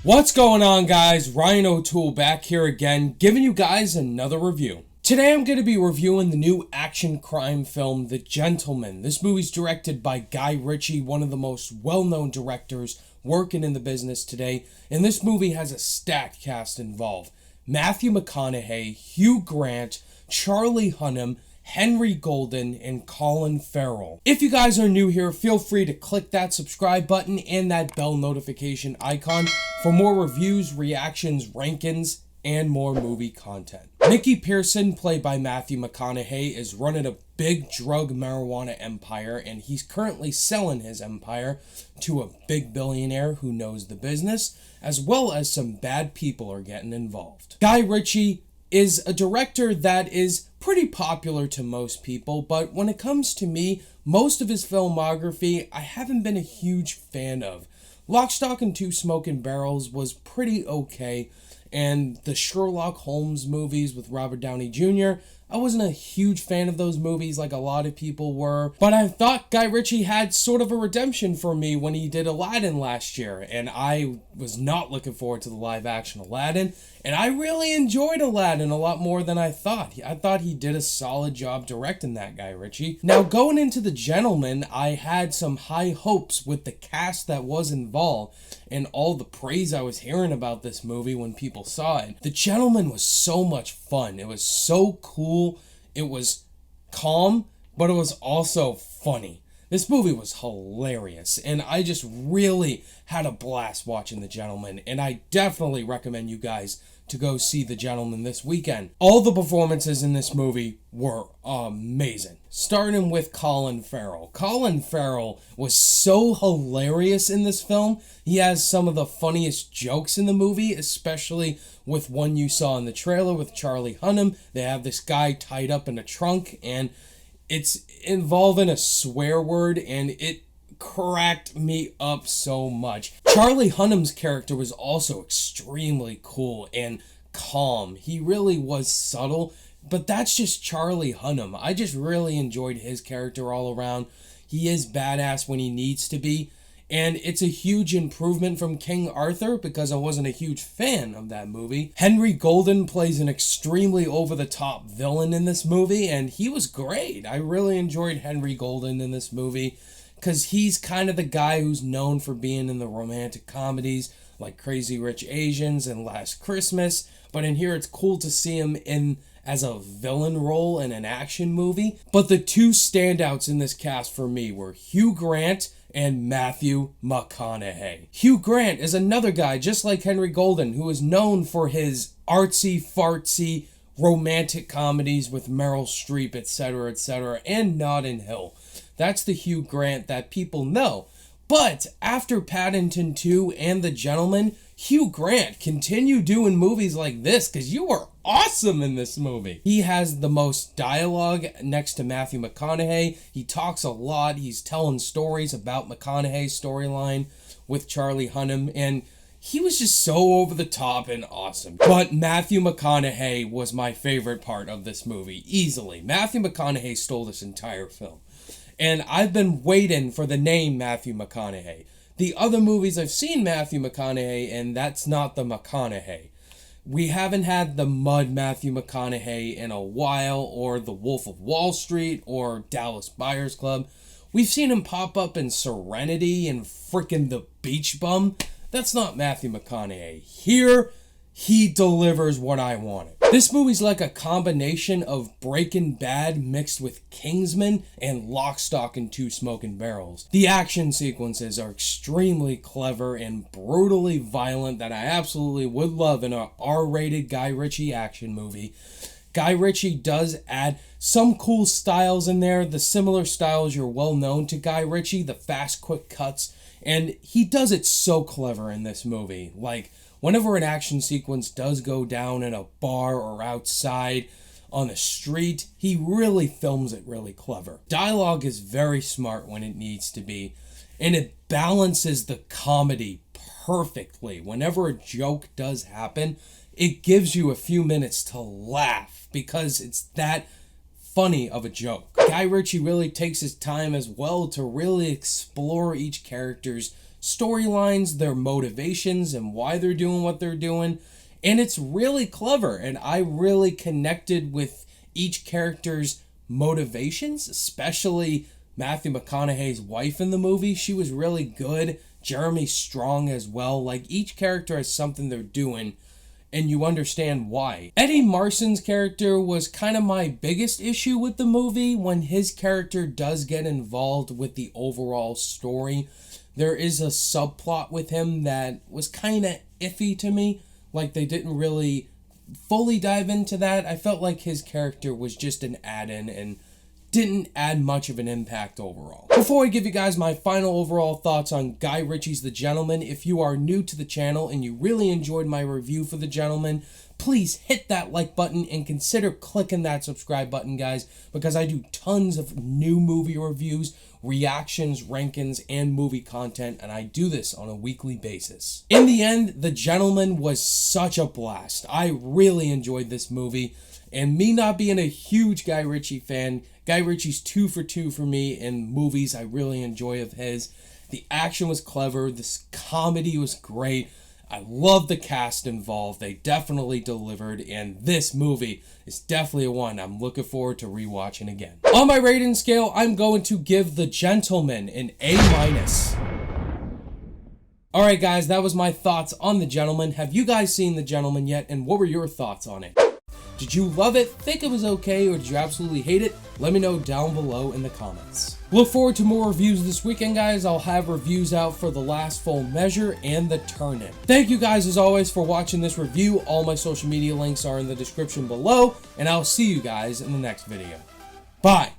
What's going on, guys? Ryan O'Toole back here again, giving you guys another review. Today I'm going to be reviewing the new action crime film, The Gentleman. This movie's directed by Guy Ritchie, one of the most well-known directors working in the business today, and this movie has a stacked cast involved. Matthew McConaughey, Hugh Grant, Charlie Hunnam, Henry Golden, and Colin Farrell. If you guys are new here, feel free to click that subscribe button and that bell notification icon for more reviews, reactions, rankings, and more movie content. Mickey Pearson, played by Matthew McConaughey, is running a big drug marijuana empire, and he's currently selling his empire to a big billionaire who knows the business, as well as some bad people are getting involved. Guy Ritchie is a director that is pretty popular to most people, but when it comes to me, most of his filmography I haven't been a huge fan of. Lock, Stock, and Two Smoking Barrels was pretty okay, and the Sherlock Holmes movies with Robert Downey Jr., I wasn't a huge fan of those movies like a lot of people were, but I thought Guy Ritchie had sort of a redemption for me when he did Aladdin last year, and I was not looking forward to the live-action Aladdin, and I really enjoyed Aladdin a lot more than I thought. I thought he did a solid job directing that, Guy Ritchie. Now, going into The Gentleman, I had some high hopes with the cast that was involved, and all the praise I was hearing about this movie when people saw it. The Gentleman was so much fun. It was so cool. It was calm, but it was also funny. This movie was hilarious, and I just really had a blast watching The Gentleman, and I definitely recommend you guys to go see The Gentleman this weekend. All the performances in this movie were amazing. Starting with Colin Farrell. Colin Farrell was so hilarious in this film. He has some of the funniest jokes in the movie, especially with one you saw in the trailer with Charlie Hunnam. They have this guy tied up in a trunk, and it's involving a swear word, and it cracked me up so much. Charlie Hunnam's character was also extremely cool and calm. He really was subtle, but that's just Charlie Hunnam. I just really enjoyed his character all around. He is badass when he needs to be, and it's a huge improvement from King Arthur because I wasn't a huge fan of that movie. Henry Golden plays an extremely over-the-top villain in this movie, and he was great. I really enjoyed Henry Golden in this movie because he's kind of the guy who's known for being in the romantic comedies like Crazy Rich Asians and Last Christmas, but in here it's cool to see him in as a villain role in an action movie. But the two standouts in this cast for me were Hugh Grant and Matthew McConaughey. Hugh Grant is another guy, just like Henry Golden, who is known for his artsy-fartsy romantic comedies with Meryl Streep, etc., and Notting Hill. That's the Hugh Grant that people know. But after Paddington 2 and The Gentleman, Hugh Grant continued doing movies like this because you were awesome in this movie. He has the most dialogue next to Matthew McConaughey. He talks a lot. He's telling stories about McConaughey's storyline with Charlie Hunnam, and he was just so over the top and awesome. But Matthew McConaughey was my favorite part of this movie, easily. Matthew McConaughey stole this entire film. And I've been waiting for the name Matthew McConaughey. The other movies I've seen Matthew McConaughey, and that's not the McConaughey. We haven't had the Mud Matthew McConaughey in a while, or The Wolf of Wall Street, or Dallas Buyers Club. We've seen him pop up in Serenity and frickin' The Beach Bum. That's not Matthew McConaughey. Here, he delivers what I wanted. This movie's like a combination of Breaking Bad mixed with Kingsman and Lock, Stock, and Two Smoking Barrels. The action sequences are extremely clever and brutally violent that I absolutely would love in a R-rated Guy Ritchie action movie. Guy Ritchie does add some cool styles in there, the similar styles you're well known to Guy Ritchie, the fast, quick cuts, and he does it so clever in this movie. Like, whenever an action sequence does go down in a bar or outside on the street, he really films it really clever. Dialogue is very smart when it needs to be, and it balances the comedy perfectly. Whenever a joke does happen, it gives you a few minutes to laugh because it's that funny of a joke. Guy Ritchie really takes his time as well to really explore each character's storylines, their motivations, and why they're doing what they're doing. And it's really clever, and I really connected with each character's motivations, especially Matthew McConaughey's wife in the movie. She was really good. Jeremy Strong as well. Like, each character has something they're doing, and you understand why. Eddie Marsan's character was kind of my biggest issue with the movie. When his character does get involved with the overall story, there is a subplot with him that was kind of iffy to me. Like, they didn't really fully dive into that. I felt like his character was just an add-in and didn't add much of an impact overall. Before I give you guys my final overall thoughts on Guy Ritchie's The Gentleman, if you are new to the channel and you really enjoyed my review for The Gentleman, please hit that like button and consider clicking that subscribe button, guys, because I do tons of new movie reviews, reactions, rankings, and movie content, and I do this on a weekly basis. In the end, The Gentleman was such a blast. I really enjoyed this movie, and me not being a huge Guy Ritchie fan, Guy Ritchie's 2 for 2 for me in movies I really enjoy of his. The action was clever, this comedy was great. I love the cast involved. They definitely delivered, and this movie is definitely a one I'm looking forward to rewatching again. On my rating scale, I'm going to give The Gentleman an A-. Alright guys, that was my thoughts on The Gentleman. Have you guys seen The Gentleman yet, and what were your thoughts on it? Did you love it, think it was okay, or did you absolutely hate it? Let me know down below in the comments. Look forward to more reviews this weekend, guys. I'll have reviews out for The Last Full Measure and The Turn-In. Thank you guys, as always, for watching this review. All my social media links are in the description below, and I'll see you guys in the next video. Bye!